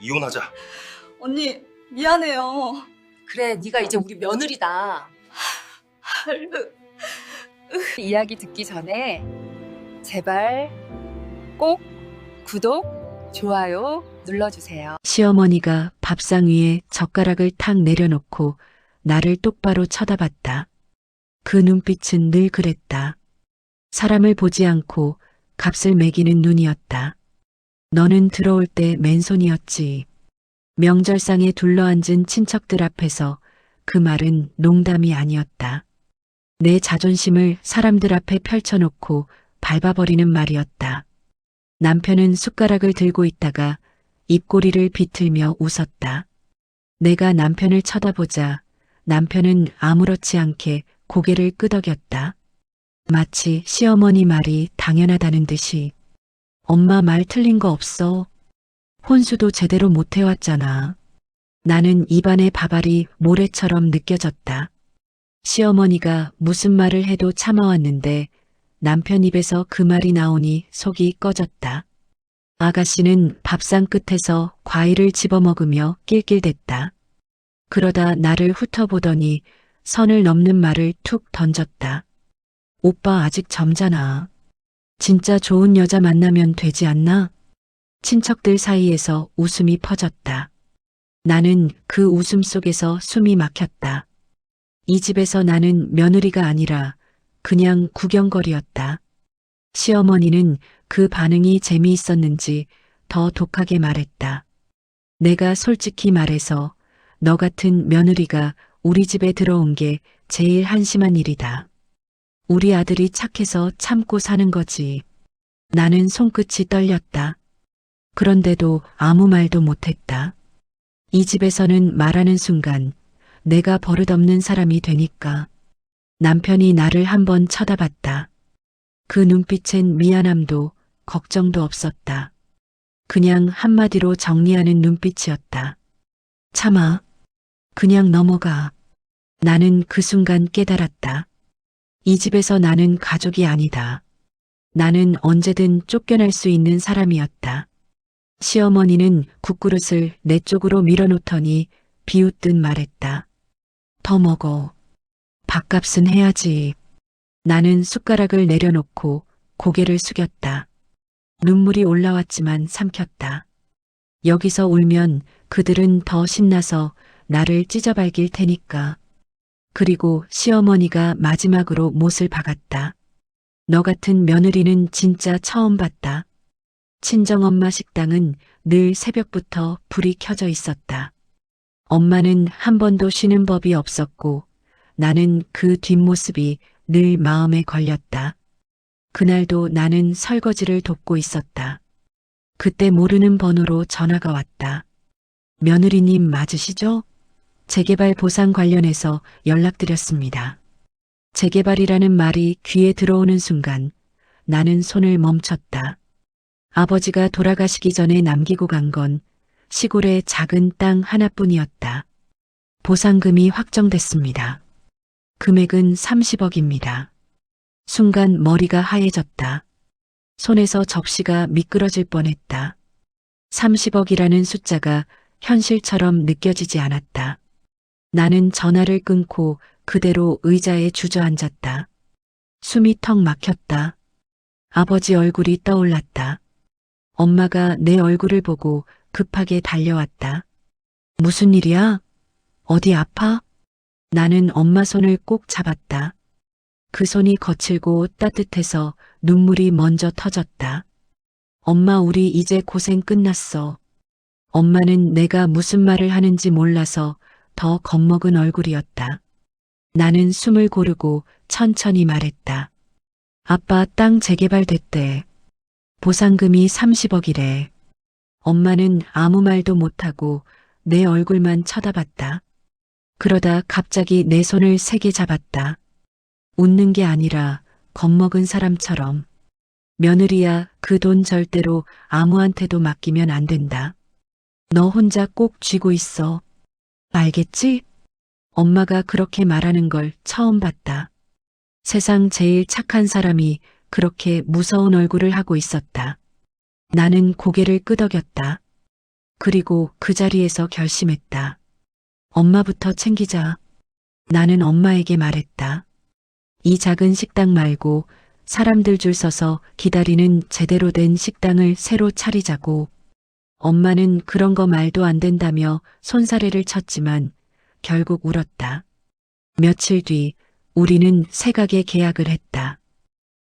이혼하자. 언니, 미안해요. 그래, 네가 이제 우리 며느리다. 이야기 듣기 전에 제발 꼭 구독, 좋아요 눌러주세요. 시어머니가 밥상 위에 젓가락을 탁 내려놓고 나를 똑바로 쳐다봤다. 그 눈빛은 늘 그랬다. 사람을 보지 않고 값을 매기는 눈이었다. 너는 들어올 때 맨손이었지. 명절상에 둘러앉은 친척들 앞에서 그 말은 농담이 아니었다. 내 자존심을 사람들 앞에 펼쳐놓고 밟아버리는 말이었다. 남편은 숟가락을 들고 있다가 입꼬리를 비틀며 웃었다. 내가 남편을 쳐다보자 남편은 아무렇지 않게 고개를 끄덕였다. 마치 시어머니 말이 당연하다는 듯이. 엄마 말 틀린 거 없어. 혼수도 제대로 못 해왔잖아. 나는 입안의 밥알이 모래처럼 느껴졌다. 시어머니가 무슨 말을 해도 참아왔는데 남편 입에서 그 말이 나오니 속이 꺼졌다. 아가씨는 밥상 끝에서 과일을 집어먹으며 낄낄댔다. 그러다 나를 훑어보더니 선을 넘는 말을 툭 던졌다. 오빠 아직 젊잖아. 진짜 좋은 여자 만나면 되지 않나? 친척들 사이에서 웃음이 퍼졌다. 나는 그 웃음 속에서 숨이 막혔다. 이 집에서 나는 며느리가 아니라 그냥 구경거리였다. 시어머니는 그 반응이 재미있었는지 더 독하게 말했다. 내가 솔직히 말해서 너 같은 며느리가 우리 집에 들어온 게 제일 한심한 일이다. 우리 아들이 착해서 참고 사는 거지. 나는 손끝이 떨렸다. 그런데도 아무 말도 못했다. 이 집에서는 말하는 순간 내가 버릇없는 사람이 되니까. 남편이 나를 한번 쳐다봤다. 그 눈빛엔 미안함도 걱정도 없었다. 그냥 한마디로 정리하는 눈빛이었다. 참아. 그냥 넘어가. 나는 그 순간 깨달았다. 이 집에서 나는 가족이 아니다. 나는 언제든 쫓겨날 수 있는 사람이었다. 시어머니는 국그릇을 내 쪽으로 밀어놓더니 비웃듯 말했다. 더 먹어. 밥값은 해야지. 나는 숟가락을 내려놓고 고개를 숙였다. 눈물이 올라왔지만 삼켰다. 여기서 울면 그들은 더 신나서 나를 찢어발길 테니까. 그리고 시어머니가 마지막으로 못을 박았다. 너 같은 며느리는 진짜 처음 봤다. 친정엄마 식당은 늘 새벽부터 불이 켜져 있었다. 엄마는 한 번도 쉬는 법이 없었고 나는 그 뒷모습이 늘 마음에 걸렸다. 그날도 나는 설거지를 돕고 있었다. 그때 모르는 번호로 전화가 왔다. 며느리님 맞으시죠? 재개발 보상 관련해서 연락드렸습니다. 재개발이라는 말이 귀에 들어오는 순간 나는 손을 멈췄다. 아버지가 돌아가시기 전에 남기고 간 건 시골의 작은 땅 하나뿐이었다. 보상금이 확정됐습니다. 금액은 30억입니다. 순간 머리가 하얘졌다. 손에서 접시가 미끄러질 뻔했다. 30억이라는 숫자가 현실처럼 느껴지지 않았다. 나는 전화를 끊고 그대로 의자에 주저앉았다. 숨이 턱 막혔다. 아버지 얼굴이 떠올랐다. 엄마가 내 얼굴을 보고 급하게 달려왔다. 무슨 일이야? 어디 아파? 나는 엄마 손을 꼭 잡았다. 그 손이 거칠고 따뜻해서 눈물이 먼저 터졌다. 엄마 우리 이제 고생 끝났어. 엄마는 내가 무슨 말을 하는지 몰라서 더 겁먹은 얼굴이었다. 나는 숨을 고르고 천천히 말했다. 아빠 땅 재개발됐대. 보상금이 30억이래. 엄마는 아무 말도 못하고 내 얼굴만 쳐다봤다. 그러다 갑자기 내 손을 세게 잡았다. 웃는 게 아니라 겁먹은 사람처럼. 며느리야, 그 돈 절대로 아무한테도 맡기면 안 된다. 너 혼자 꼭 쥐고 있어. 알겠지? 엄마가 그렇게 말하는 걸 처음 봤다. 세상 제일 착한 사람이 그렇게 무서운 얼굴을 하고 있었다. 나는 고개를 끄덕였다. 그리고 그 자리에서 결심했다. 엄마부터 챙기자. 나는 엄마에게 말했다. 이 작은 식당 말고 사람들 줄 서서 기다리는 제대로 된 식당을 새로 차리자고. 엄마는 그런 거 말도 안 된다며 손사래를 쳤지만 결국 울었다. 며칠 뒤 우리는 새 가게 계약을 했다.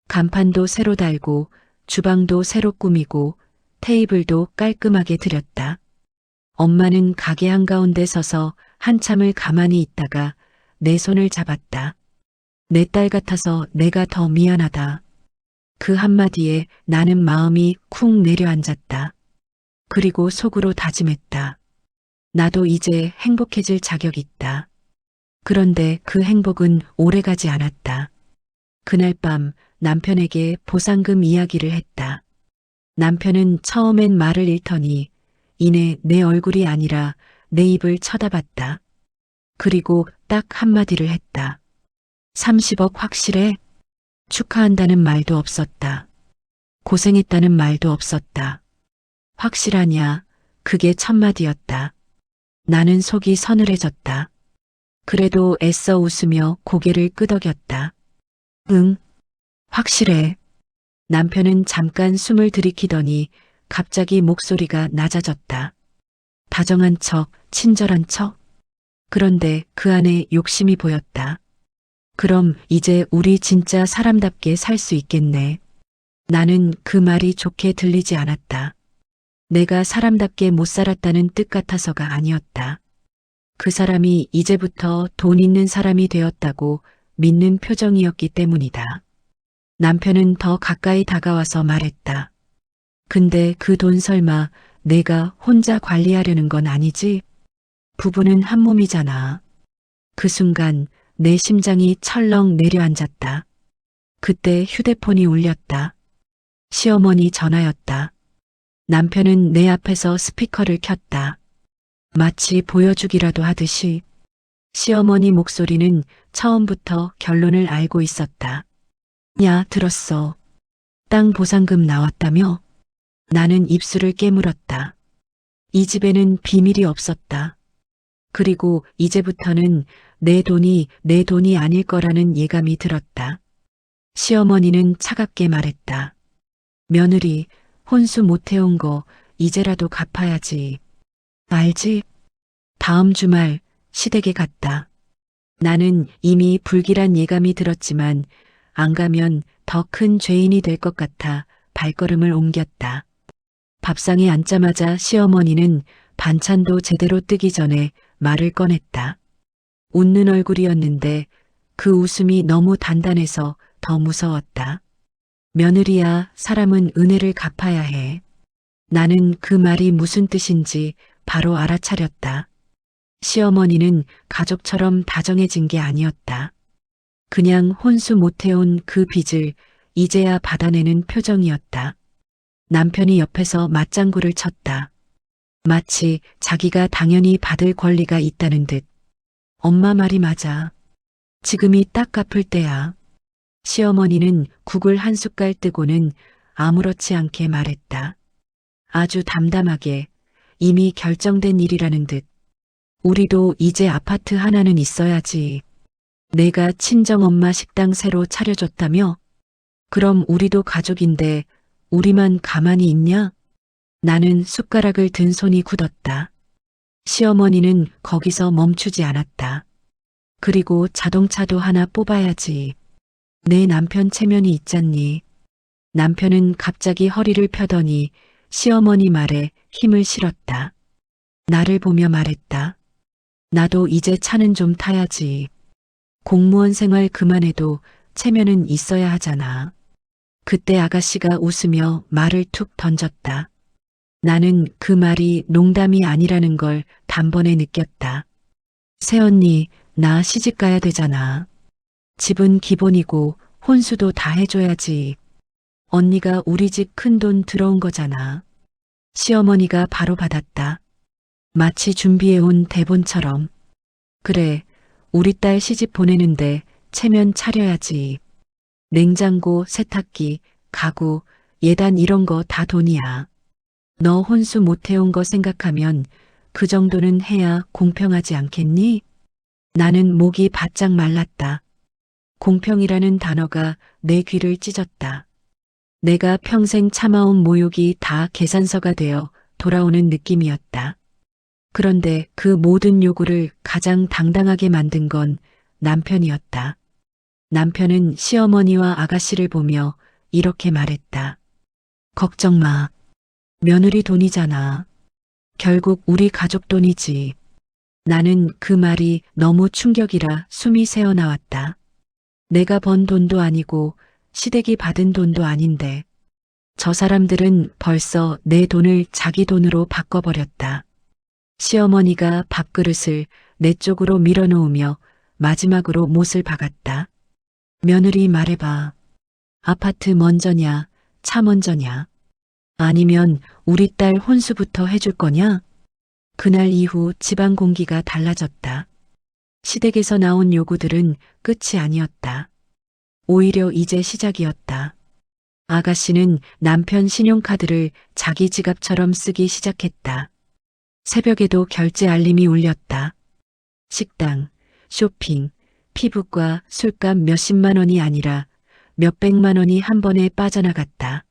간판도 새로 달고 주방도 새로 꾸미고 테이블도 깔끔하게 들였다. 엄마는 가게 한가운데 서서 한참을 가만히 있다가 내 손을 잡았다. 내 딸 같아서 내가 더 미안하다. 그 한마디에 나는 마음이 쿵 내려앉았다. 그리고 속으로 다짐했다. 나도 이제 행복해질 자격 있다. 그런데 그 행복은 오래가지 않았다. 그날 밤 남편에게 보상금 이야기를 했다. 남편은 처음엔 말을 잃더니 이내 내 얼굴이 아니라 내 입을 쳐다봤다. 그리고 딱 한마디를 했다. 30억 확실해? 축하한다는 말도 없었다. 고생했다는 말도 없었다. 확실하냐? 그게 첫마디였다. 나는 속이 서늘해졌다. 그래도 애써 웃으며 고개를 끄덕였다. 응, 확실해. 남편은 잠깐 숨을 들이키더니 갑자기 목소리가 낮아졌다. 다정한 척, 친절한 척. 그런데 그 안에 욕심이 보였다. 그럼 이제 우리 진짜 사람답게 살 수 있겠네. 나는 그 말이 좋게 들리지 않았다. 내가 사람답게 못 살았다는 뜻 같아서가 아니었다. 그 사람이 이제부터 돈 있는 사람이 되었다고 믿는 표정이었기 때문이다. 남편은 더 가까이 다가와서 말했다. 근데 그 돈 설마 내가 혼자 관리하려는 건 아니지? 부부는 한 몸이잖아. 그 순간 내 심장이 철렁 내려앉았다. 그때 휴대폰이 울렸다. 시어머니 전화였다. 남편은 내 앞에서 스피커를 켰다. 마치 보여주기라도 하듯이. 시어머니 목소리는 처음부터 결론을 알고 있었다. 야, 들었어. 땅 보상금 나왔다며? 나는 입술을 깨물었다. 이 집에는 비밀이 없었다. 그리고 이제부터는 내 돈이 아닐 거라는 예감이 들었다. 시어머니는 차갑게 말했다. 며느리, 혼수 못 해온 거 이제라도 갚아야지. 알지? 다음 주말 시댁에 갔다. 나는 이미 불길한 예감이 들었지만 안 가면 더 큰 죄인이 될 것 같아 발걸음을 옮겼다. 밥상에 앉자마자 시어머니는 반찬도 제대로 뜨기 전에 말을 꺼냈다. 웃는 얼굴이었는데 그 웃음이 너무 단단해서 더 무서웠다. 며느리야, 사람은 은혜를 갚아야 해. 나는 그 말이 무슨 뜻인지 바로 알아차렸다. 시어머니는 가족처럼 다정해진 게 아니었다. 그냥 혼수 못해온 그 빚을 이제야 받아내는 표정이었다. 남편이 옆에서 맞장구를 쳤다. 마치 자기가 당연히 받을 권리가 있다는 듯. 엄마 말이 맞아. 지금이 딱 갚을 때야. 시어머니는 국을 한 숟갈 뜨고는 아무렇지 않게 말했다. 아주 담담하게 이미 결정된 일이라는 듯. 우리도 이제 아파트 하나는 있어야지. 내가 친정엄마 식당 새로 차려줬다며? 그럼 우리도 가족인데 우리만 가만히 있냐? 나는 숟가락을 든 손이 굳었다. 시어머니는 거기서 멈추지 않았다. 그리고 자동차도 하나 뽑아야지. 내 남편 체면이 있잖니. 남편은 갑자기 허리를 펴더니 시어머니 말에 힘을 실었다. 나를 보며 말했다. 나도 이제 차는 좀 타야지. 공무원 생활 그만해도 체면은 있어야 하잖아. 그때 아가씨가 웃으며 말을 툭 던졌다. 나는 그 말이 농담이 아니라는 걸 단번에 느꼈다. 새언니, 나 시집 가야 되잖아. 집은 기본이고 혼수도 다 해줘야지. 언니가 우리 집 큰돈 들어온 거잖아. 시어머니가 바로 받았다. 마치 준비해온 대본처럼. 그래, 우리 딸 시집 보내는데 체면 차려야지. 냉장고, 세탁기, 가구, 예단 이런 거 다 돈이야. 너 혼수 못 해온 거 생각하면 그 정도는 해야 공평하지 않겠니? 나는 목이 바짝 말랐다. 공평이라는 단어가 내 귀를 찢었다. 내가 평생 참아온 모욕이 다 계산서가 되어 돌아오는 느낌이었다. 그런데 그 모든 요구를 가장 당당하게 만든 건 남편이었다. 남편은 시어머니와 아가씨를 보며 이렇게 말했다. 걱정 마. 며느리 돈이잖아. 결국 우리 가족 돈이지. 나는 그 말이 너무 충격이라 숨이 새어나왔다. 내가 번 돈도 아니고 시댁이 받은 돈도 아닌데 저 사람들은 벌써 내 돈을 자기 돈으로 바꿔버렸다. 시어머니가 밥그릇을 내 쪽으로 밀어놓으며 마지막으로 못을 박았다. 며느리 말해봐. 아파트 먼저냐, 차 먼저냐? 아니면 우리 딸 혼수부터 해줄 거냐? 그날 이후 집안 공기가 달라졌다. 시댁에서 나온 요구들은 끝이 아니었다. 오히려 이제 시작이었다. 아가씨는 남편 신용카드를 자기 지갑처럼 쓰기 시작했다. 새벽에도 결제 알림이 울렸다. 식당, 쇼핑, 피부과 술값 몇십만 원이 아니라 몇백만 원이 한 번에 빠져나갔다.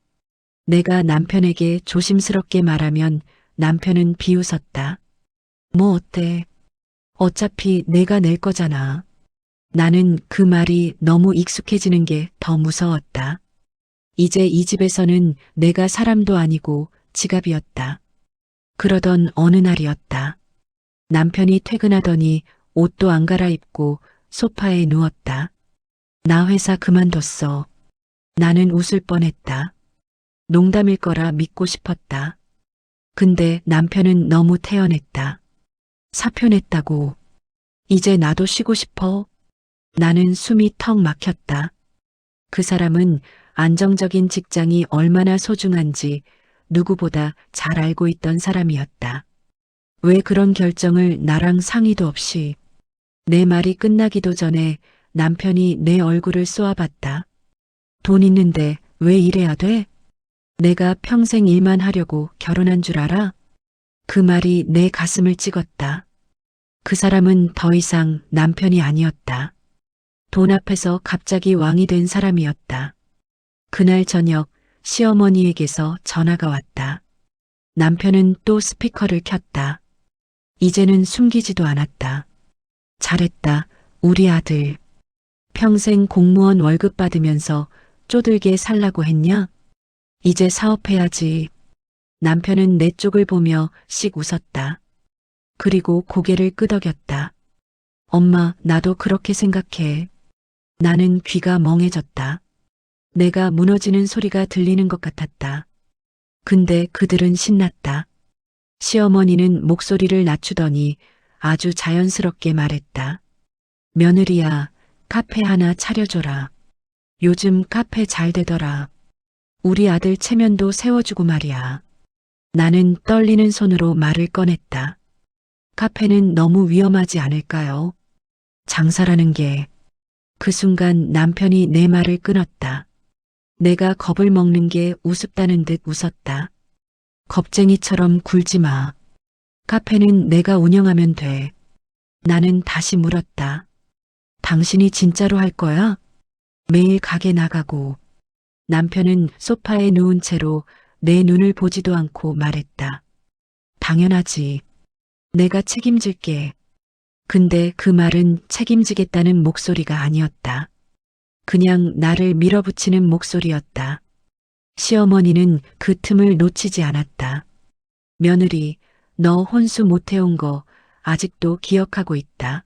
내가 남편에게 조심스럽게 말하면 남편은 비웃었다. 뭐 어때? 어차피 내가 낼 거잖아. 나는 그 말이 너무 익숙해지는 게 더 무서웠다. 이제 이 집에서는 내가 사람도 아니고 지갑이었다. 그러던 어느 날이었다. 남편이 퇴근하더니 옷도 안 갈아입고 소파에 누웠다. 나 회사 그만뒀어. 나는 웃을 뻔했다. 농담일 거라 믿고 싶었다. 근데 남편은 너무 태연했다. 사표 냈다고. 이제 나도 쉬고 싶어. 나는 숨이 턱 막혔다. 그 사람은 안정적인 직장이 얼마나 소중한지 누구보다 잘 알고 있던 사람이었다. 왜 그런 결정을 나랑 상의도 없이. 내 말이 끝나기도 전에 남편이 내 얼굴을 쏘아봤다. 돈 있는데 왜 이래야 돼? 내가 평생 일만 하려고 결혼한 줄 알아? 그 말이 내 가슴을 찍었다. 그 사람은 더 이상 남편이 아니었다. 돈 앞에서 갑자기 왕이 된 사람이었다. 그날 저녁 시어머니에게서 전화가 왔다. 남편은 또 스피커를 켰다. 이제는 숨기지도 않았다. 잘했다, 우리 아들. 평생 공무원 월급 받으면서 쪼들게 살라고 했냐? 이제 사업해야지. 남편은 내 쪽을 보며 씩 웃었다. 그리고 고개를 끄덕였다. 엄마, 나도 그렇게 생각해. 나는 귀가 멍해졌다. 내가 무너지는 소리가 들리는 것 같았다. 근데 그들은 신났다. 시어머니는 목소리를 낮추더니 아주 자연스럽게 말했다. 며느리야, 카페 하나 차려줘라. 요즘 카페 잘 되더라. 우리 아들 체면도 세워주고 말이야. 나는 떨리는 손으로 말을 꺼냈다. 카페는 너무 위험하지 않을까요? 장사라는 게. 그 순간 남편이 내 말을 끊었다. 내가 겁을 먹는 게 우습다는 듯 웃었다. 겁쟁이처럼 굴지 마. 카페는 내가 운영하면 돼. 나는 다시 물었다. 당신이 진짜로 할 거야? 매일 가게 나가고. 남편은 소파에 누운 채로 내 눈을 보지도 않고 말했다. 당연하지. 내가 책임질게. 근데 그 말은 책임지겠다는 목소리가 아니었다. 그냥 나를 밀어붙이는 목소리였다. 시어머니는 그 틈을 놓치지 않았다. 며느리, 너 혼수 못 해온 거 아직도 기억하고 있다.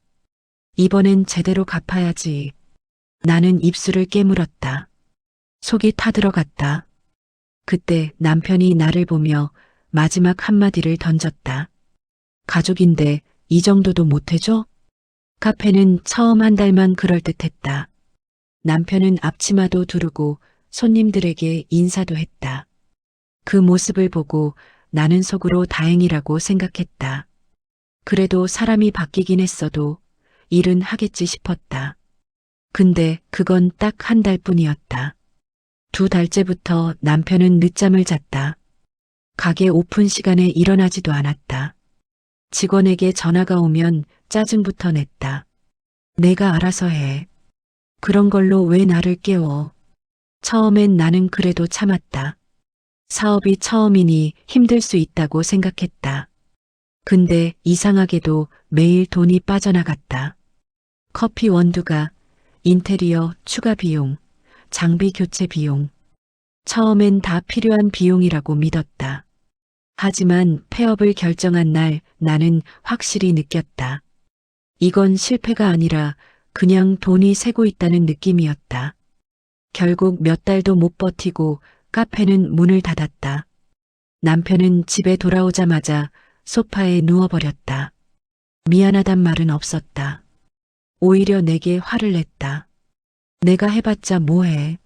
이번엔 제대로 갚아야지. 나는 입술을 깨물었다. 속이 타들어갔다. 그때 남편이 나를 보며 마지막 한마디를 던졌다. 가족인데 이 정도도 못해줘? 카페는 처음 한 달만 그럴듯했다. 남편은 앞치마도 두르고 손님들에게 인사도 했다. 그 모습을 보고 나는 속으로 다행이라고 생각했다. 그래도 사람이 바뀌긴 했어도 일은 하겠지 싶었다. 근데 그건 딱 한 달뿐이었다. 2달째부터 남편은 늦잠을 잤다. 가게 오픈 시간에 일어나지도 않았다. 직원에게 전화가 오면 짜증부터 냈다. 내가 알아서 해. 그런 걸로 왜 나를 깨워? 처음엔 나는 그래도 참았다. 사업이 처음이니 힘들 수 있다고 생각했다. 근데 이상하게도 매일 돈이 빠져나갔다. 커피 원두가, 인테리어 추가 비용, 장비 교체 비용. 처음엔 다 필요한 비용이라고 믿었다. 하지만 폐업을 결정한 날 나는 확실히 느꼈다. 이건 실패가 아니라 그냥 돈이 새고 있다는 느낌이었다. 결국 몇 달도 못 버티고 카페는 문을 닫았다. 남편은 집에 돌아오자마자 소파에 누워버렸다. 미안하단 말은 없었다. 오히려 내게 화를 냈다. 내가 해봤자 뭐해.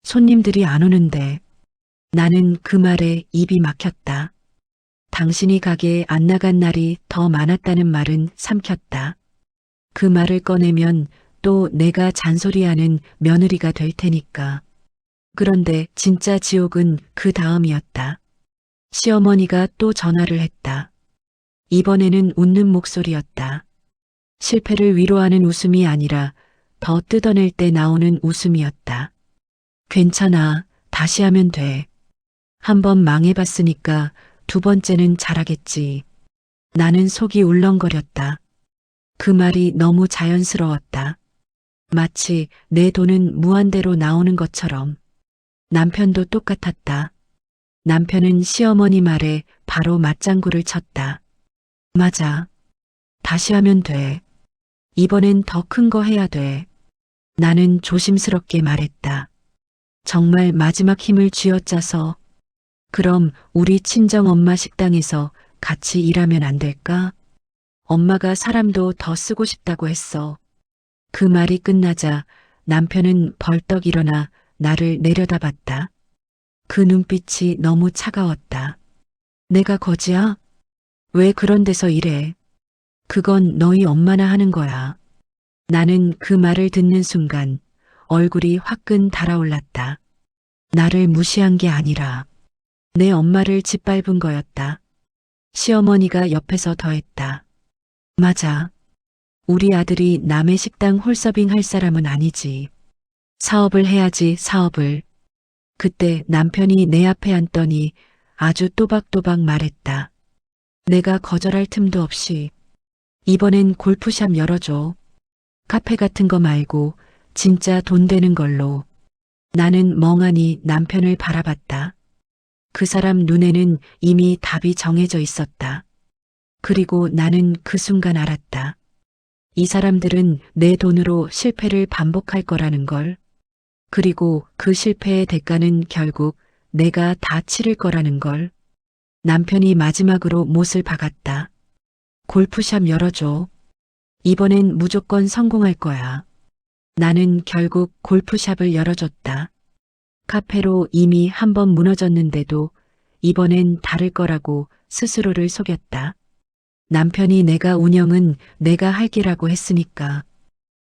손님들이 안 오는데. 나는 그 말에 입이 막혔다. 당신이 가게에 안 나간 날이 더 많았다는 말은 삼켰다. 그 말을 꺼내면 또 내가 잔소리하는 며느리가 될 테니까. 그런데 진짜 지옥은 그 다음이었다. 시어머니가 또 전화를 했다. 이번에는 웃는 목소리였다. 실패를 위로하는 웃음이 아니라 더 뜯어낼 때 나오는 웃음이었다. 괜찮아. 다시 하면 돼. 한 번 망해봤으니까 두 번째는 잘하겠지. 나는 속이 울렁거렸다. 그 말이 너무 자연스러웠다. 마치 내 돈은 무한대로 나오는 것처럼. 남편도 똑같았다. 남편은 시어머니 말에 바로 맞장구를 쳤다. 맞아. 다시 하면 돼. 이번엔 더 큰 거 해야 돼. 나는 조심스럽게 말했다. 정말 마지막 힘을 쥐어짜서. 그럼 우리 친정엄마 식당에서 같이 일하면 안 될까? 엄마가 사람도 더 쓰고 싶다고 했어. 그 말이 끝나자 남편은 벌떡 일어나 나를 내려다봤다. 그 눈빛이 너무 차가웠다. 내가 거지야? 왜 그런 데서 일해? 그건 너희 엄마나 하는 거야. 나는 그 말을 듣는 순간 얼굴이 화끈 달아올랐다. 나를 무시한 게 아니라 내 엄마를 짓밟은 거였다. 시어머니가 옆에서 더했다. 맞아. 우리 아들이 남의 식당 홀서빙 할 사람은 아니지. 사업을 해야지, 사업을. 그때 남편이 내 앞에 앉더니 아주 또박또박 말했다. 내가 거절할 틈도 없이. 이번엔 골프샵 열어줘. 카페 같은 거 말고 진짜 돈 되는 걸로. 나는 멍하니 남편을 바라봤다. 그 사람 눈에는 이미 답이 정해져 있었다. 그리고 나는 그 순간 알았다. 이 사람들은 내 돈으로 실패를 반복할 거라는 걸. 그리고 그 실패의 대가는 결국 내가 다 치를 거라는 걸. 남편이 마지막으로 못을 박았다. 골프샵 열어줘. 이번엔 무조건 성공할 거야. 나는 결국 골프샵을 열어줬다. 카페로 이미 한 번 무너졌는데도 이번엔 다를 거라고 스스로를 속였다. 남편이 내가 운영은 내가 할게라고 했으니까.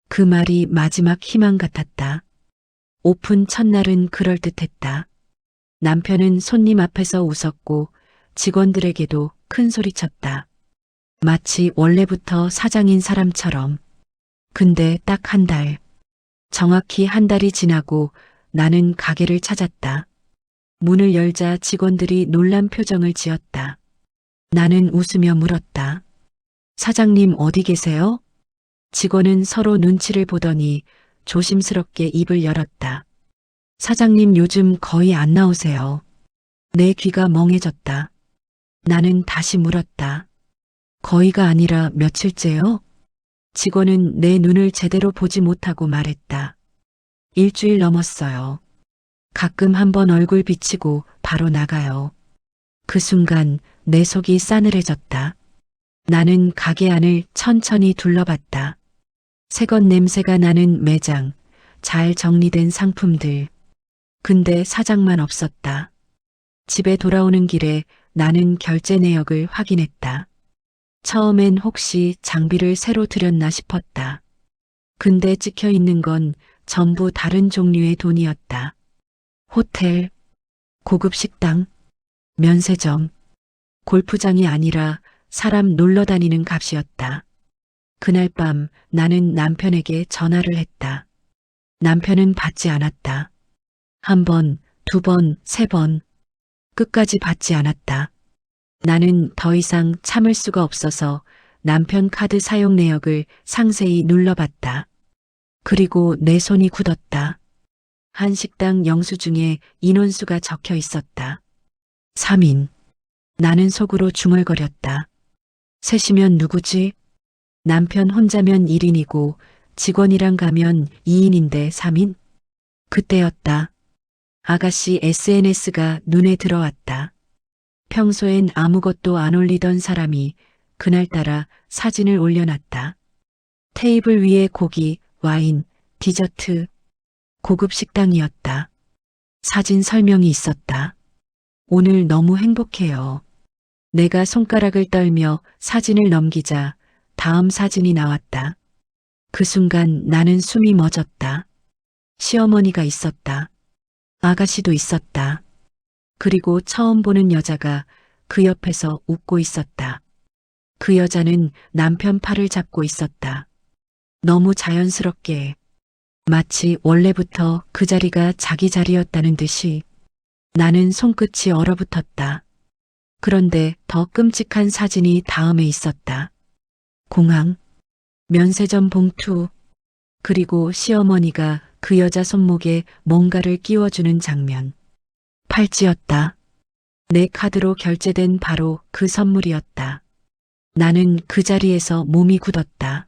그 말이 마지막 희망 같았다. 오픈 첫날은 그럴듯했다. 남편은 손님 앞에서 웃었고 직원들에게도 큰 소리쳤다. 마치 원래부터 사장인 사람처럼. 근데 딱 한 달. 정확히 한 달이 지나고 나는 가게를 찾았다. 문을 열자 직원들이 놀란 표정을 지었다. 나는 웃으며 물었다. 사장님 어디 계세요? 직원은 서로 눈치를 보더니 조심스럽게 입을 열었다. 사장님 요즘 거의 안 나오세요. 내 귀가 멍해졌다. 나는 다시 물었다. 거의가 아니라 며칠째요? 직원은 내 눈을 제대로 보지 못하고 말했다. 일주일 넘었어요. 가끔 한번 얼굴 비치고 바로 나가요. 그 순간 내 속이 싸늘해졌다. 나는 가게 안을 천천히 둘러봤다. 새것 냄새가 나는 매장, 잘 정리된 상품들. 근데 사장만 없었다. 집에 돌아오는 길에 나는 결제 내역을 확인했다. 처음엔 혹시 장비를 새로 들였나 싶었다. 근데 찍혀 있는 건 전부 다른 종류의 돈이었다. 호텔, 고급 식당, 면세점, 골프장이 아니라 사람 놀러 다니는 값이었다. 그날 밤 나는 남편에게 전화를 했다. 남편은 받지 않았다. 한 번, 두 번, 세 번. 끝까지 받지 않았다. 나는 더 이상 참을 수가 없어서 남편 카드 사용 내역을 상세히 눌러봤다. 그리고 내 손이 굳었다. 한 식당 영수증에 인원수가 적혀 있었다. 3인. 나는 속으로 중얼거렸다. 셋이면 누구지? 남편 혼자면 1인이고 직원이랑 가면 2인인데 3인? 그때였다. 아가씨 SNS가 눈에 들어왔다. 평소엔 아무것도 안 올리던 사람이 그날따라 사진을 올려놨다. 테이블 위에 고기, 와인, 디저트, 고급 식당이었다. 사진 설명이 있었다. 오늘 너무 행복해요. 내가 손가락을 떨며 사진을 넘기자 다음 사진이 나왔다. 그 순간 나는 숨이 멎었다. 시어머니가 있었다. 아가씨도 있었다. 그리고 처음 보는 여자가 그 옆에서 웃고 있었다. 그 여자는 남편 팔을 잡고 있었다. 너무 자연스럽게, 마치 원래부터 그 자리가 자기 자리였다는 듯이 나는 손끝이 얼어붙었다. 그런데 더 끔찍한 사진이 다음에 있었다. 공항, 면세점 봉투, 그리고 시어머니가 그 여자 손목에 뭔가를 끼워주는 장면. 팔찌였다. 내 카드로 결제된 바로 그 선물이었다. 나는 그 자리에서 몸이 굳었다.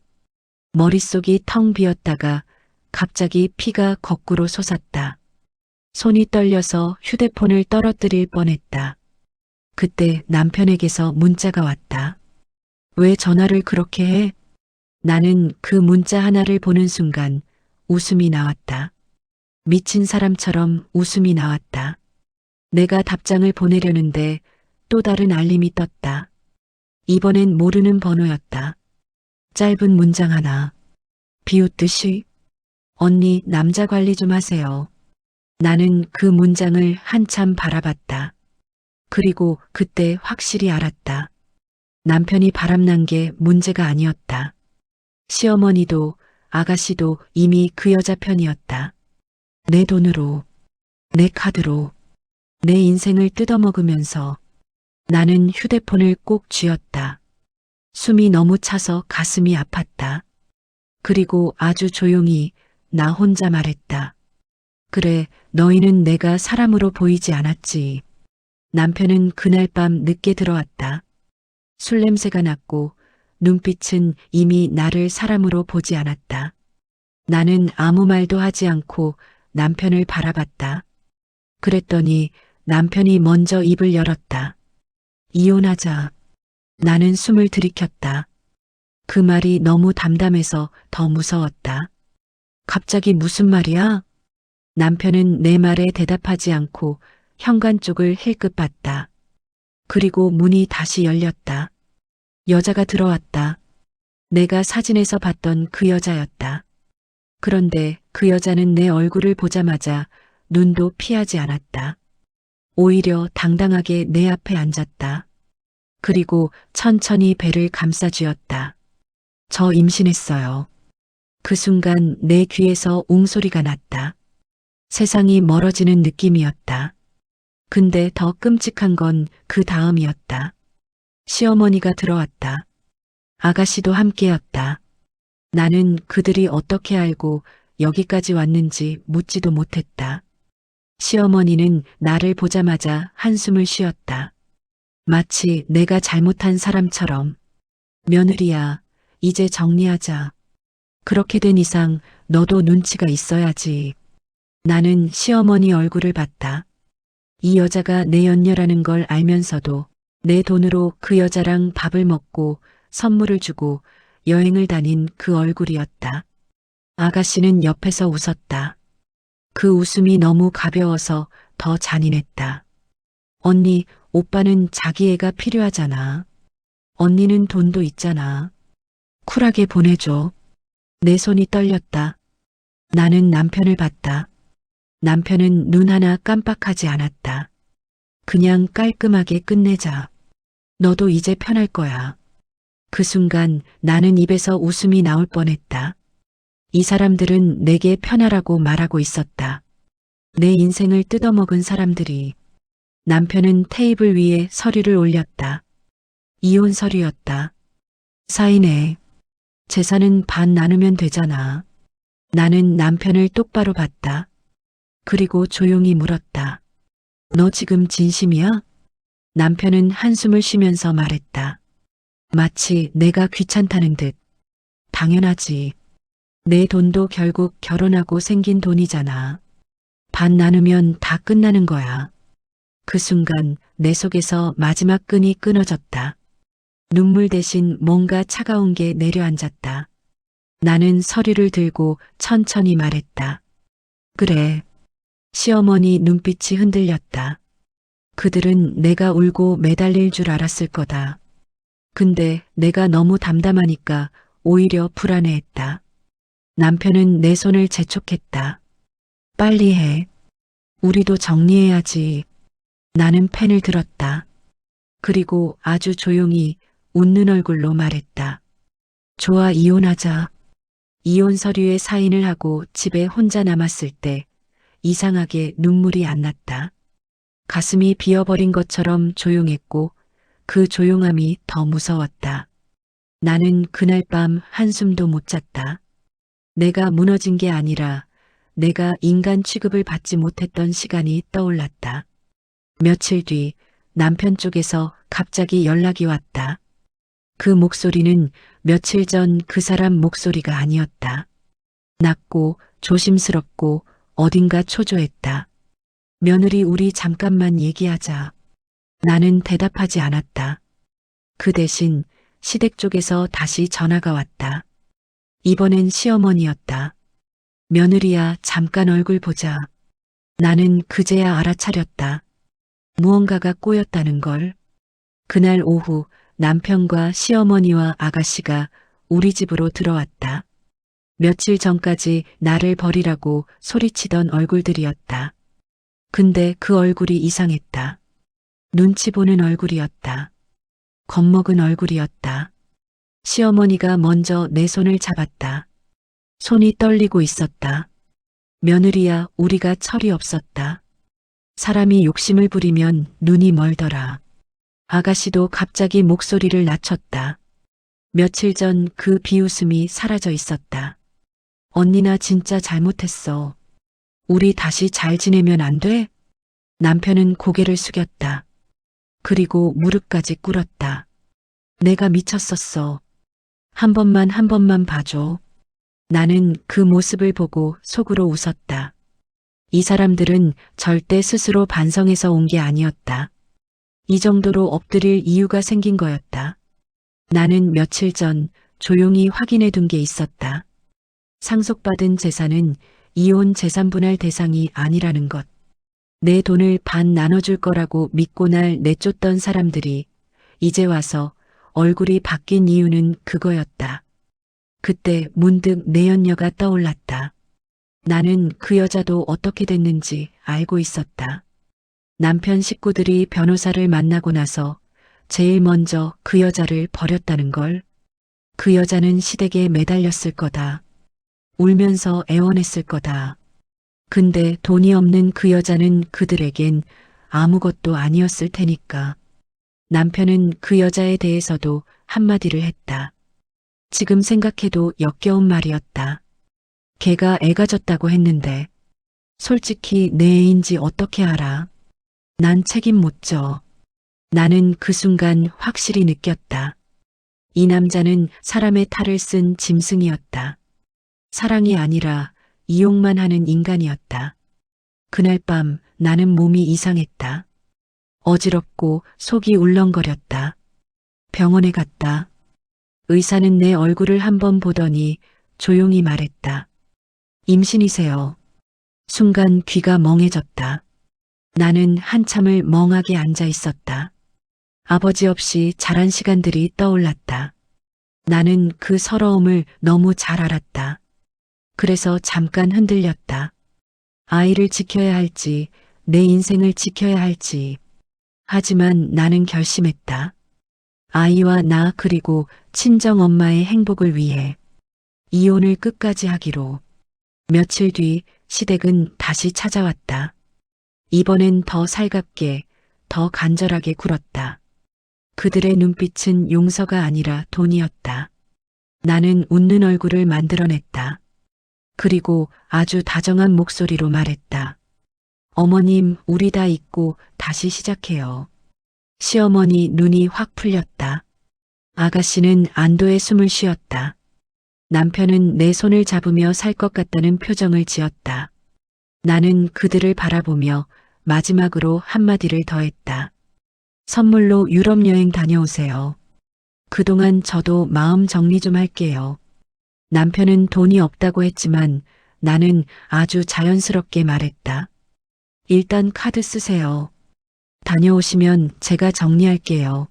머릿속이 텅 비었다가 갑자기 피가 거꾸로 솟았다. 손이 떨려서 휴대폰을 떨어뜨릴 뻔했다. 그때 남편에게서 문자가 왔다. 왜 전화를 그렇게 해? 나는 그 문자 하나를 보는 순간 웃음이 나왔다. 미친 사람처럼 웃음이 나왔다. 내가 답장을 보내려는데 또 다른 알림이 떴다. 이번엔 모르는 번호였다. 짧은 문장 하나. 비웃듯이 언니 남자 관리 좀 하세요. 나는 그 문장을 한참 바라봤다. 그리고 그때 확실히 알았다. 남편이 바람난 게 문제가 아니었다. 시어머니도 아가씨도 이미 그 여자 편이었다. 내 돈으로, 내 카드로, 내 인생을 뜯어먹으면서 나는 휴대폰을 꼭 쥐었다. 숨이 너무 차서 가슴이 아팠다. 그리고 아주 조용히 나 혼자 말했다. 그래, 너희는 내가 사람으로 보이지 않았지. 남편은 그날 밤 늦게 들어왔다. 술 냄새가 났고 눈빛은 이미 나를 사람으로 보지 않았다. 나는 아무 말도 하지 않고 남편을 바라봤다. 그랬더니 남편이 먼저 입을 열었다. 이혼하자. 나는 숨을 들이켰다. 그 말이 너무 담담해서 더 무서웠다. 갑자기 무슨 말이야? 남편은 내 말에 대답하지 않고 현관 쪽을 힐끗 봤다. 그리고 문이 다시 열렸다. 여자가 들어왔다. 내가 사진에서 봤던 그 여자였다. 그런데 그 여자는 내 얼굴을 보자마자 눈도 피하지 않았다. 오히려 당당하게 내 앞에 앉았다. 그리고 천천히 배를 감싸쥐었다. 저 임신했어요. 그 순간 내 귀에서 웅소리가 났다. 세상이 멀어지는 느낌이었다. 근데 더 끔찍한 건 그 다음이었다. 시어머니가 들어왔다. 아가씨도 함께였다. 나는 그들이 어떻게 알고 여기까지 왔는지 묻지도 못했다. 시어머니는 나를 보자마자 한숨을 쉬었다. 마치 내가 잘못한 사람처럼. 며느리야, 이제 정리하자. 그렇게 된 이상 너도 눈치가 있어야지. 나는 시어머니 얼굴을 봤다. 이 여자가 내 연녀라는 걸 알면서도 내 돈으로 그 여자랑 밥을 먹고 선물을 주고 여행을 다닌 그 얼굴이었다. 아가씨는 옆에서 웃었다. 그 웃음이 너무 가벼워서 더 잔인했다. 언니, 오빠는 자기 애가 필요하잖아. 언니는 돈도 있잖아. 쿨하게 보내줘. 내 손이 떨렸다. 나는 남편을 봤다. 남편은 눈 하나 깜빡하지 않았다. 그냥 깔끔하게 끝내자. 너도 이제 편할 거야. 그 순간 나는 입에서 웃음이 나올 뻔했다. 이 사람들은 내게 편하라고 말하고 있었다. 내 인생을 뜯어먹은 사람들이. 남편은 테이블 위에 서류를 올렸다. 이혼 서류였다. 사인해. 재산은 반 나누면 되잖아. 나는 남편을 똑바로 봤다. 그리고 조용히 물었다. 너 지금 진심이야? 남편은 한숨을 쉬면서 말했다. 마치 내가 귀찮다는 듯. 당연하지. 내 돈도 결국 결혼하고 생긴 돈이잖아. 반 나누면 다 끝나는 거야. 그 순간 내 속에서 마지막 끈이 끊어졌다. 눈물 대신 뭔가 차가운 게 내려앉았다. 나는 서류를 들고 천천히 말했다. 그래. 시어머니 눈빛이 흔들렸다. 그들은 내가 울고 매달릴 줄 알았을 거다. 근데 내가 너무 담담하니까 오히려 불안해했다. 남편은 내 손을 재촉했다. 빨리 해. 우리도 정리해야지. 나는 펜을 들었다. 그리고 아주 조용히 웃는 얼굴로 말했다. 좋아, 이혼하자. 이혼 서류에 사인을 하고 집에 혼자 남았을 때 이상하게 눈물이 안 났다. 가슴이 비어버린 것처럼 조용했고 그 조용함이 더 무서웠다. 나는 그날 밤 한숨도 못 잤다. 내가 무너진 게 아니라 내가 인간 취급을 받지 못했던 시간이 떠올랐다. 며칠 뒤 남편 쪽에서 갑자기 연락이 왔다. 그 목소리는 며칠 전 그 사람 목소리가 아니었다. 낮고 조심스럽고 어딘가 초조했다. 며느리, 우리 잠깐만 얘기하자. 나는 대답하지 않았다. 그 대신 시댁 쪽에서 다시 전화가 왔다. 이번엔 시어머니였다. 며느리야, 잠깐 얼굴 보자. 나는 그제야 알아차렸다. 무언가가 꼬였다는 걸. 그날 오후 남편과 시어머니와 아가씨가 우리 집으로 들어왔다. 며칠 전까지 나를 버리라고 소리치던 얼굴들이었다. 근데 그 얼굴이 이상했다. 눈치 보는 얼굴이었다. 겁먹은 얼굴이었다. 시어머니가 먼저 내 손을 잡았다. 손이 떨리고 있었다. 며느리야, 우리가 철이 없었다. 사람이 욕심을 부리면 눈이 멀더라. 아가씨도 갑자기 목소리를 낮췄다. 며칠 전 그 비웃음이 사라져 있었다. 언니, 나 진짜 잘못했어. 우리 다시 잘 지내면 안 돼? 남편은 고개를 숙였다. 그리고 무릎까지 꿇었다. 내가 미쳤었어. 한 번만 봐줘. 나는 그 모습을 보고 속으로 웃었다. 이 사람들은 절대 스스로 반성해서 온 게 아니었다. 이 정도로 엎드릴 이유가 생긴 거였다. 나는 며칠 전 조용히 확인해 둔 게 있었다. 상속받은 재산은 이혼 재산분할 대상이 아니라는 것. 내 돈을 반 나눠줄 거라고 믿고 날 내쫓던 사람들이 이제 와서 얼굴이 바뀐 이유는 그거였다. 그때 문득 내 연녀가 떠올랐다. 나는 그 여자도 어떻게 됐는지 알고 있었다. 남편 식구들이 변호사를 만나고 나서 제일 먼저 그 여자를 버렸다는 걸. 그 여자는 시댁에 매달렸을 거다. 울면서 애원했을 거다. 근데 돈이 없는 그 여자는 그들에겐 아무것도 아니었을 테니까. 남편은 그 여자에 대해서도 한마디를 했다. 지금 생각해도 역겨운 말이었다. 걔가 애가 졌다고 했는데 솔직히 내 애인지 어떻게 알아? 난 책임 못 져. 나는 그 순간 확실히 느꼈다. 이 남자는 사람의 탈을 쓴 짐승이었다. 사랑이 아니라 이용만 하는 인간이었다. 그날 밤 나는 몸이 이상했다. 어지럽고 속이 울렁거렸다. 병원에 갔다. 의사는 내 얼굴을 한번 보더니 조용히 말했다. 임신이세요. 순간 귀가 멍해졌다. 나는 한참을 멍하게 앉아 있었다. 아버지 없이 자란 시간들이 떠올랐다. 나는 그 서러움을 너무 잘 알았다. 그래서 잠깐 흔들렸다. 아이를 지켜야 할지, 내 인생을 지켜야 할지. 하지만 나는 결심했다. 아이와 나 그리고 친정 엄마의 행복을 위해 이혼을 끝까지 하기로. 며칠 뒤 시댁은 다시 찾아왔다. 이번엔 더 살갑게, 더 간절하게 굴었다. 그들의 눈빛은 용서가 아니라 돈이었다. 나는 웃는 얼굴을 만들어냈다. 그리고 아주 다정한 목소리로 말했다. 어머님, 우리 다 잊고 다시 시작해요. 시어머니 눈이 확 풀렸다. 아가씨는 안도의 숨을 쉬었다. 남편은 내 손을 잡으며 살 것 같다는 표정을 지었다. 나는 그들을 바라보며 마지막으로 한마디를 더했다. 선물로 유럽 여행 다녀오세요. 그동안 저도 마음 정리 좀 할게요. 남편은 돈이 없다고 했지만 나는 아주 자연스럽게 말했다. 일단 카드 쓰세요. 다녀오시면 제가 정리할게요.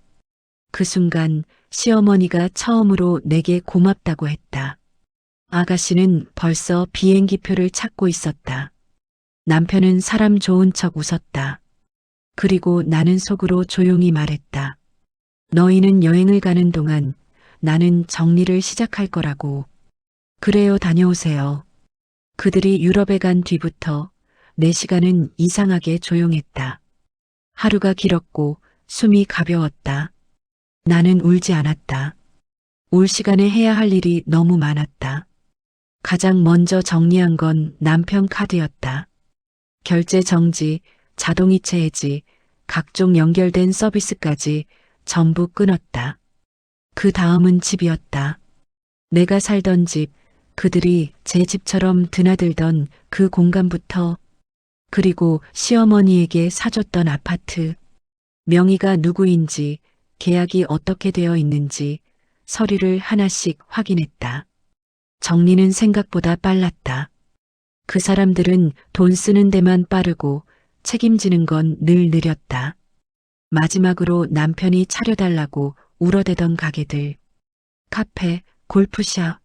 그 순간 시어머니가 처음으로 내게 고맙다고 했다. 아가씨는 벌써 비행기표를 찾고 있었다. 남편은 사람 좋은 척 웃었다. 그리고 나는 속으로 조용히 말했다. 너희는 여행을 가는 동안 나는 정리를 시작할 거라고. 그래요, 다녀오세요. 그들이 유럽에 간 뒤부터 내 시간은 이상하게 조용했다. 하루가 길었고 숨이 가벼웠다. 나는 울지 않았다. 올 시간에 해야 할 일이 너무 많았다. 가장 먼저 정리한 건 남편 카드였다. 결제 정지, 자동이체 해지, 각종 연결된 서비스까지 전부 끊었다. 그 다음은 집이었다. 내가 살던 집, 그들이 제 집처럼 드나들던 그 공간부터, 그리고 시어머니에게 사줬던 아파트, 명의가 누구인지, 계약이 어떻게 되어 있는지 서류를 하나씩 확인했다. 정리는 생각보다 빨랐다. 그 사람들은 돈 쓰는 데만 빠르고 책임지는 건 늘 느렸다. 마지막으로 남편이 차려달라고 울어대던 가게들, 카페, 골프샵,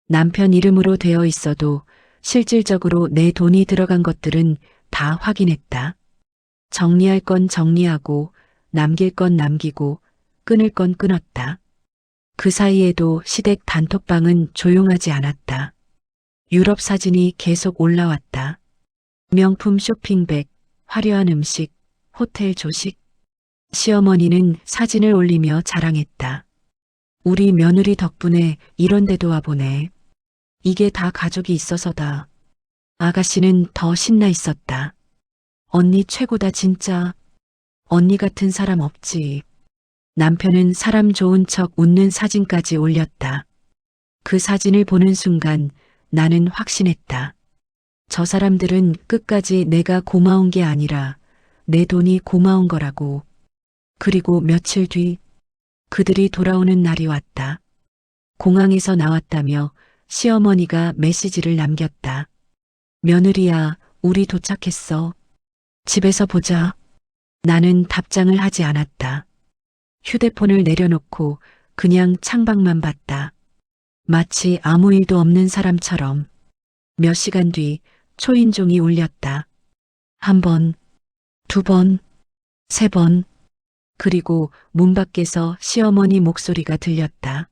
남편 이름으로 되어 있어도 실질적으로 내 돈이 들어간 것들은 다 확인했다. 정리할 건 정리하고 남길 건 남기고 끊을 건 끊었다. 그 사이에도 시댁 단톡방은 조용하지 않았다. 유럽 사진이 계속 올라왔다. 명품 쇼핑백, 화려한 음식, 호텔 조식. 시어머니는 사진을 올리며 자랑했다. 우리 며느리 덕분에 이런 데도 와보네. 이게 다 가족이 있어서다. 아가씨는 더 신나 있었다. 언니 최고다 진짜. 언니 같은 사람 없지. 남편은 사람 좋은 척 웃는 사진까지 올렸다. 그 사진을 보는 순간 나는 확신했다. 저 사람들은 끝까지 내가 고마운 게 아니라 내 돈이 고마운 거라고. 그리고 며칠 뒤 그들이 돌아오는 날이 왔다. 공항에서 나왔다며 시어머니가 메시지를 남겼다. 며느리야, 우리 도착했어. 집에서 보자. 나는 답장을 하지 않았다. 휴대폰을 내려놓고 그냥 창밖만 봤다. 마치 아무 일도 없는 사람처럼. 몇 시간 뒤 초인종이 울렸다. 한 번, 두 번, 세 번. 그리고 문 밖에서 시어머니 목소리가 들렸다.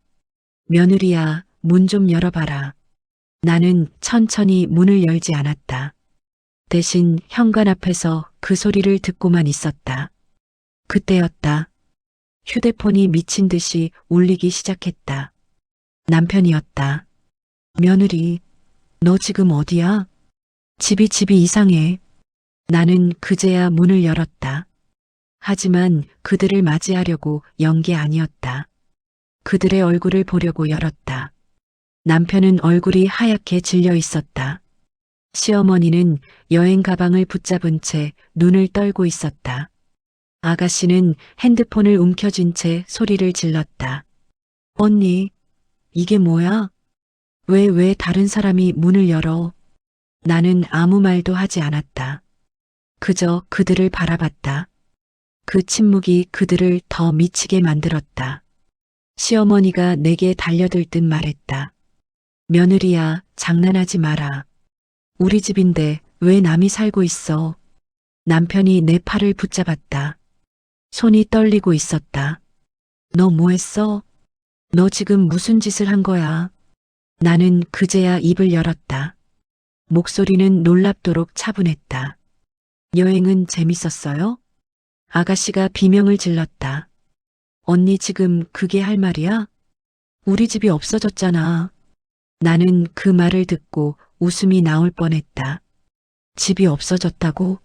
며느리야, 문 좀 열어봐라. 나는 천천히 문을 열지 않았다. 대신 현관 앞에서 그 소리를 듣고만 있었다. 그때였다. 휴대폰이 미친 듯이 울리기 시작했다. 남편이었다. 며느리, 너 지금 어디야? 집이 이상해. 나는 그제야 문을 열었다. 하지만 그들을 맞이하려고 연 게 아니었다. 그들의 얼굴을 보려고 열었다. 남편은 얼굴이 하얗게 질려 있었다. 시어머니는 여행 가방을 붙잡은 채 눈을 떨고 있었다. 아가씨는 핸드폰을 움켜쥔 채 소리를 질렀다. 언니, 이게 뭐야? 왜 다른 사람이 문을 열어? 나는 아무 말도 하지 않았다. 그저 그들을 바라봤다. 그 침묵이 그들을 더 미치게 만들었다. 시어머니가 내게 달려들 듯 말했다. 며느리야, 장난하지 마라. 우리 집인데 왜 남이 살고 있어? 남편이 내 팔을 붙잡았다. 손이 떨리고 있었다. 너 뭐 했어? 너 지금 무슨 짓을 한 거야? 나는 그제야 입을 열었다. 목소리는 놀랍도록 차분했다. 여행은 재밌었어요? 아가씨가 비명을 질렀다. 언니 지금 그게 할 말이야? 우리 집이 없어졌잖아. 나는 그 말을 듣고 웃음이 나올 뻔했다. 집이 없어졌다고?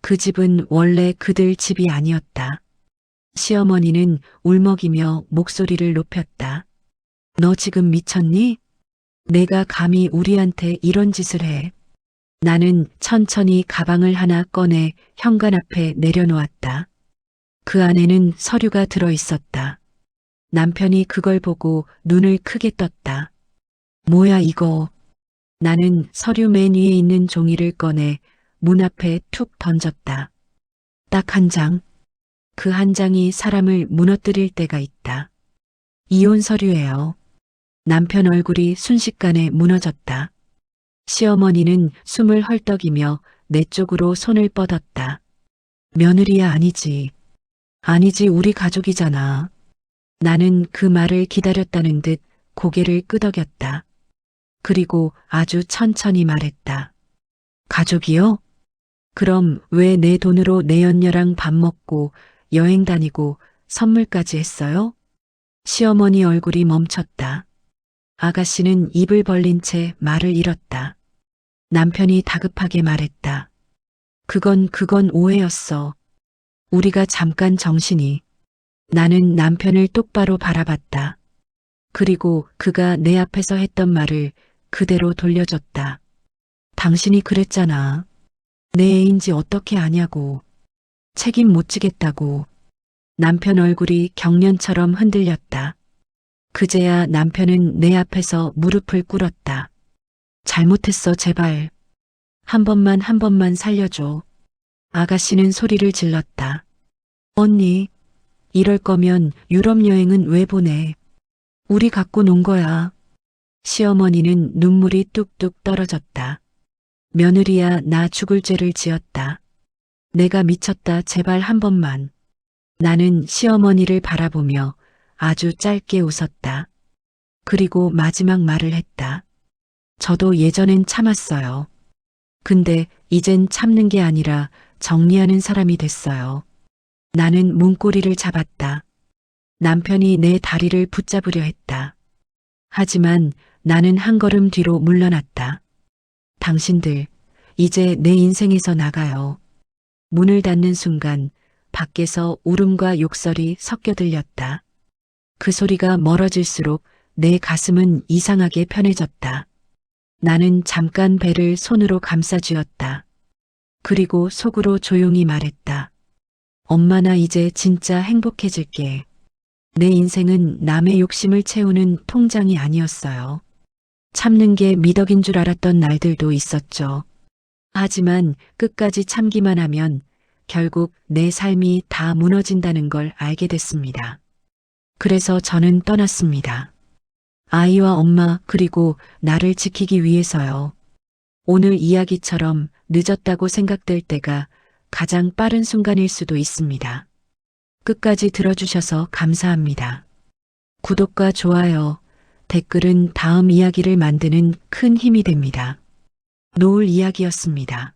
그 집은 원래 그들 집이 아니었다. 시어머니는 울먹이며 목소리를 높였다. 너 지금 미쳤니? 내가 감히 우리한테 이런 짓을 해. 나는 천천히 가방을 하나 꺼내 현관 앞에 내려놓았다. 그 안에는 서류가 들어 있었다. 남편이 그걸 보고 눈을 크게 떴다. 뭐야 이거? 나는 서류 맨 위에 있는 종이를 꺼내 문 앞에 툭 던졌다. 딱 한 장. 그 한 장이 사람을 무너뜨릴 때가 있다. 이혼 서류예요. 남편 얼굴이 순식간에 무너졌다. 시어머니는 숨을 헐떡이며 내 쪽으로 손을 뻗었다. 며느리야 아니지. 아니지 우리 가족이잖아. 나는 그 말을 기다렸다는 듯 고개를 끄덕였다. 그리고 아주 천천히 말했다. 가족이요? 그럼 왜 내 돈으로 내 연녀랑 밥 먹고 여행 다니고 선물까지 했어요? 시어머니 얼굴이 멈췄다. 아가씨는 입을 벌린 채 말을 잃었다. 남편이 다급하게 말했다. 그건 오해였어. 우리가 잠깐 정신이. 나는 남편을 똑바로 바라봤다. 그리고 그가 내 앞에서 했던 말을 그대로 돌려줬다. 당신이 그랬잖아. 내 애인지 어떻게 아냐고. 책임 못 지겠다고. 남편 얼굴이 경련처럼 흔들렸다. 그제야 남편은 내 앞에서 무릎을 꿇었다. 잘못했어 제발. 한 번만 살려줘. 아가씨는 소리를 질렀다. 언니, 이럴 거면 유럽 여행은 왜 보내? 우리 갖고 논 거야. 시어머니는 눈물이 뚝뚝 떨어졌다. 며느리야 나 죽을 죄를 지었다. 내가 미쳤다 제발 한 번만. 나는 시어머니를 바라보며 아주 짧게 웃었다. 그리고 마지막 말을 했다. 저도 예전엔 참았어요. 근데 이젠 참는 게 아니라 정리하는 사람이 됐어요. 나는 문고리를 잡았다. 남편이 내 다리를 붙잡으려 했다. 하지만 나는 한 걸음 뒤로 물러났다. 당신들, 이제 내 인생에서 나가요. 문을 닫는 순간 밖에서 울음과 욕설이 섞여 들렸다. 그 소리가 멀어질수록 내 가슴은 이상하게 편해졌다. 나는 잠깐 배를 손으로 감싸쥐었다. 그리고 속으로 조용히 말했다. 엄마 나 이제 진짜 행복해질게. 내 인생은 남의 욕심을 채우는 통장이 아니었어요. 참는 게 미덕인 줄 알았던 날들도 있었죠. 하지만 끝까지 참기만 하면 결국 내 삶이 다 무너진다는 걸 알게 됐습니다. 그래서 저는 떠났습니다. 아이와 엄마 그리고 나를 지키기 위해서요. 오늘 이야기처럼 늦었다고 생각될 때가 가장 빠른 순간일 수도 있습니다. 끝까지 들어주셔서 감사합니다. 구독과 좋아요, 댓글은 다음 이야기를 만드는 큰 힘이 됩니다. 노을 이야기였습니다.